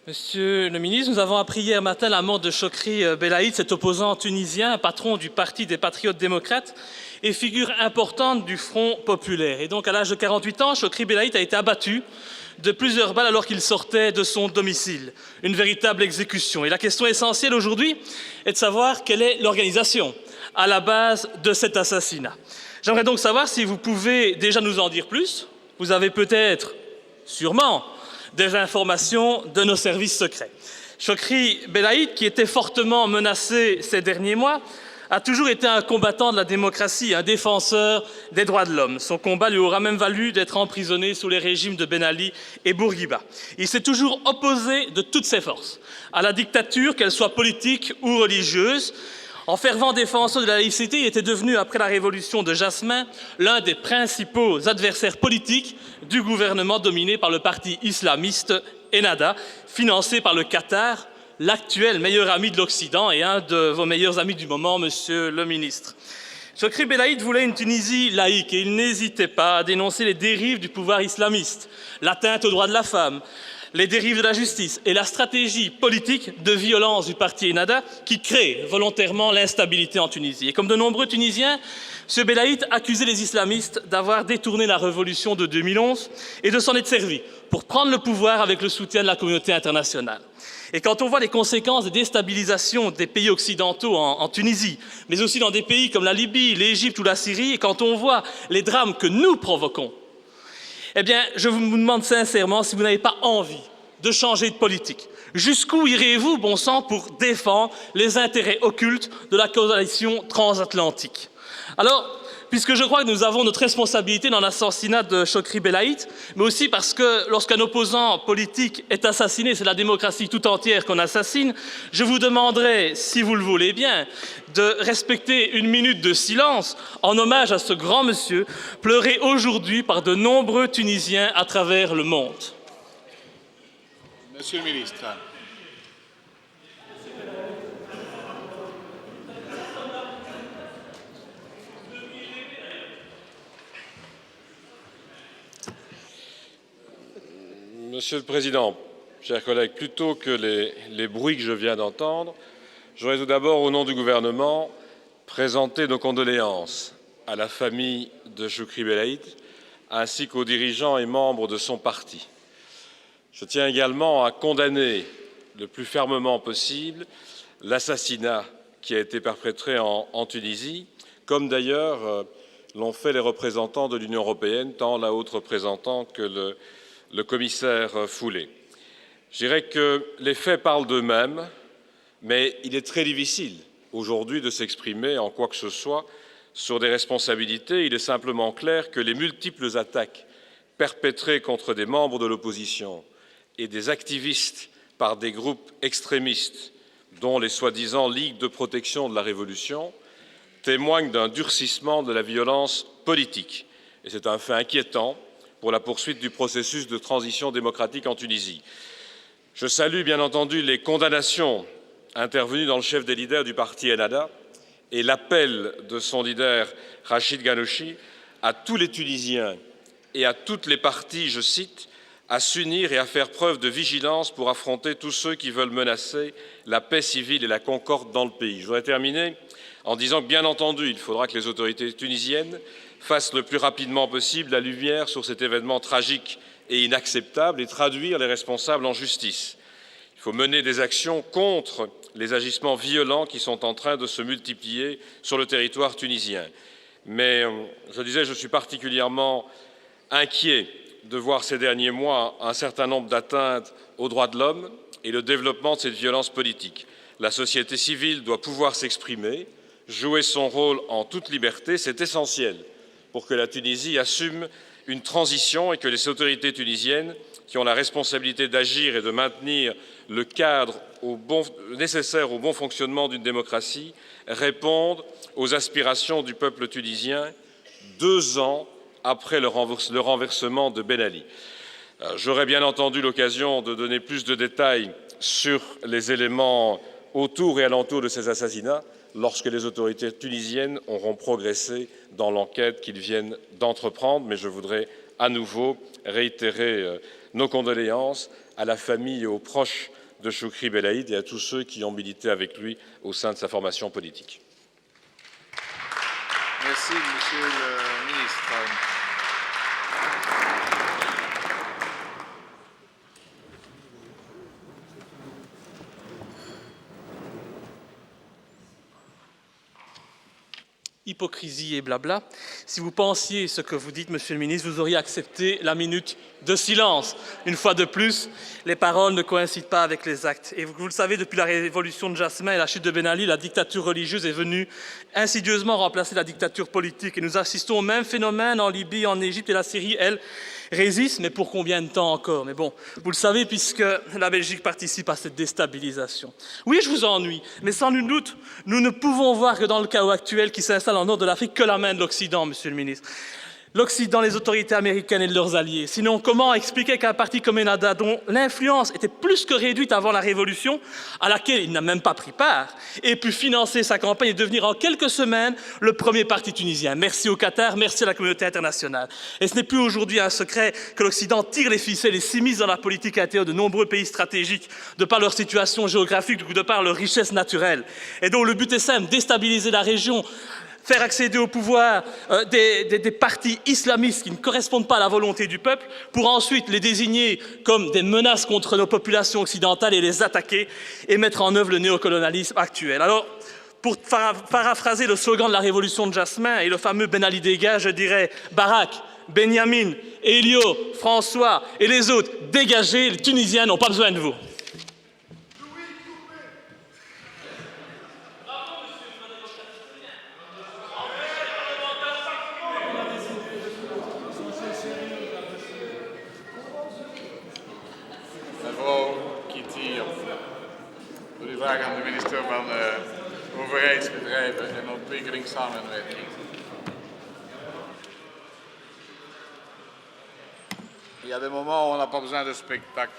Monsieur le ministre, nous avons appris hier matin la mort de Chokri Belaïd, cet opposant tunisien, patron du Parti des Patriotes démocrates et figure importante du Front populaire. Et donc, à l'âge de 48 ans, Chokri Belaïd a été abattu de plusieurs balles alors qu'il sortait de son domicile. Une véritable exécution. Et la question essentielle aujourd'hui est de savoir quelle est l'organisation à la base de cet assassinat. J'aimerais donc savoir si vous pouvez déjà nous en dire plus. Vous avez peut-être, sûrement, des informations de nos services secrets. Chokri Belaïd, qui était fortement menacé ces derniers mois, a toujours été un combattant de la démocratie, un défenseur des droits de l'homme. Son combat lui aura même valu d'être emprisonné sous les régimes de Ben Ali et Bourguiba. Il s'est toujours opposé de toutes ses forces à la dictature, qu'elle soit politique ou religieuse. En fervent défenseur de la laïcité, il était devenu, après la révolution de Jasmin, l'un des principaux adversaires politiques du gouvernement dominé par le parti islamiste Ennahda, financé par le Qatar, l'actuel meilleur ami de l'Occident et un de vos meilleurs amis du moment, monsieur le ministre. Chokri Belaïd voulait une Tunisie laïque et il n'hésitait pas à dénoncer les dérives du pouvoir islamiste, l'atteinte aux droits de la femme, les dérives de la justice et la stratégie politique de violence du parti Ennahda qui crée volontairement l'instabilité en Tunisie. Et comme de nombreux Tunisiens, M. Belaïd accusait les islamistes d'avoir détourné la révolution de 2011 et de s'en être servi pour prendre le pouvoir avec le soutien de la communauté internationale. Et quand on voit les conséquences des déstabilisations des pays occidentaux en Tunisie, mais aussi dans des pays comme la Libye, l'Égypte ou la Syrie, et quand on voit les drames que nous provoquons, eh bien, je vous demande sincèrement si vous n'avez pas envie de changer de politique. Jusqu'où irez-vous, bon sang, pour défendre les intérêts occultes de la coalition transatlantique? Alors, puisque je crois que nous avons notre responsabilité dans l'assassinat de Chokri Belaïd, mais aussi parce que lorsqu'un opposant politique est assassiné, c'est la démocratie tout entière qu'on assassine, je vous demanderai, si vous le voulez bien, de respecter une minute de silence en hommage à ce grand monsieur, pleuré aujourd'hui par de nombreux Tunisiens à travers le monde. Monsieur le ministre. Monsieur le Président, chers collègues, plutôt que les bruits que je viens d'entendre, j'aurais tout d'abord, au nom du gouvernement, présenté nos condoléances à la famille de Chokri Belaïd, ainsi qu'aux dirigeants et membres de son parti. Je tiens également à condamner le plus fermement possible l'assassinat qui a été perpétré en Tunisie, comme d'ailleurs l'ont fait les représentants de l'Union européenne, tant la haute représentante que le commissaire Füle. Je dirais que les faits parlent d'eux-mêmes, mais il est très difficile aujourd'hui de s'exprimer en quoi que ce soit sur des responsabilités. Il est simplement clair que les multiples attaques perpétrées contre des membres de l'opposition et des activistes par des groupes extrémistes, dont les soi-disant Ligues de protection de la Révolution, témoignent d'un durcissement de la violence politique. Et c'est un fait inquiétant pour la poursuite du processus de transition démocratique en Tunisie. Je salue bien entendu les condamnations intervenues dans le chef des leaders du parti Ennahda et l'appel de son leader Rachid Ghannouchi à tous les Tunisiens et à toutes les parties, je cite, à s'unir et à faire preuve de vigilance pour affronter tous ceux qui veulent menacer la paix civile et la concorde dans le pays. Je voudrais terminer en disant que, bien entendu, il faudra que les autorités tunisiennes fassent le plus rapidement possible la lumière sur cet événement tragique et inacceptable et traduire les responsables en justice. Il faut mener des actions contre les agissements violents qui sont en train de se multiplier sur le territoire tunisien. Mais, je disais, je suis particulièrement inquiet de voir ces derniers mois un certain nombre d'atteintes aux droits de l'homme et le développement de cette violence politique. La société civile doit pouvoir s'exprimer, jouer son rôle en toute liberté, c'est essentiel pour que la Tunisie assume une transition et que les autorités tunisiennes, qui ont la responsabilité d'agir et de maintenir le cadre nécessaire au bon fonctionnement d'une démocratie, répondent aux aspirations du peuple tunisien 2 ans après le renversement de Ben Ali. J'aurai bien entendu l'occasion de donner plus de détails sur les éléments autour et alentour de ces assassinats lorsque les autorités tunisiennes auront progressé dans l'enquête qu'ils viennent d'entreprendre. Mais je voudrais à nouveau réitérer nos condoléances à la famille et aux proches de Chokri Belaïd et à tous ceux qui ont milité avec lui au sein de sa formation politique. Merci, Monsieur le ministre. Hypocrisie et blabla. Si vous pensiez ce que vous dites, Monsieur le ministre, vous auriez accepté la minute de silence. Une fois de plus, les paroles ne coïncident pas avec les actes. Et vous le savez, depuis la révolution de Jasmin et la chute de Ben Ali, la dictature religieuse est venue insidieusement remplacer la dictature politique. Et nous assistons au même phénomène en Libye, en Égypte, et la Syrie, elle, résiste, mais pour combien de temps encore? Mais bon, vous le savez, puisque la Belgique participe à cette déstabilisation. Oui, je vous ennuie, mais sans nul doute, nous ne pouvons voir que dans le chaos actuel qui s'installe en nord de l'Afrique que la main de l'Occident, Monsieur le ministre. L'Occident, les autorités américaines et de leurs alliés. Sinon, comment expliquer qu'un parti comme Ennahda, dont l'influence était plus que réduite avant la Révolution, à laquelle il n'a même pas pris part, ait pu financer sa campagne et devenir en quelques semaines le premier parti tunisien? Merci au Qatar, merci à la communauté internationale. Et ce n'est plus aujourd'hui un secret que l'Occident tire les ficelles et s'immisce dans la politique intérieure de nombreux pays stratégiques, de par leur situation géographique ou de par leur richesse naturelle. Et donc le but est simple, déstabiliser la région, faire accéder au pouvoir des partis islamistes qui ne correspondent pas à la volonté du peuple, pour ensuite les désigner comme des menaces contre nos populations occidentales et les attaquer et mettre en œuvre le néocolonialisme actuel. Alors, pour paraphraser le slogan de la révolution de Jasmin et le fameux Ben Ali dégage, je dirais Barak, Benyamin, Elio, François et les autres, dégagez, les Tunisiens n'ont pas besoin de vous. Mevrouw Kitty, voor die vraag aan de minister van Overheidsbedrijven en Ontwikkelingssamenwerking. Il y a des moments où on n'a pas besoin de spectacle.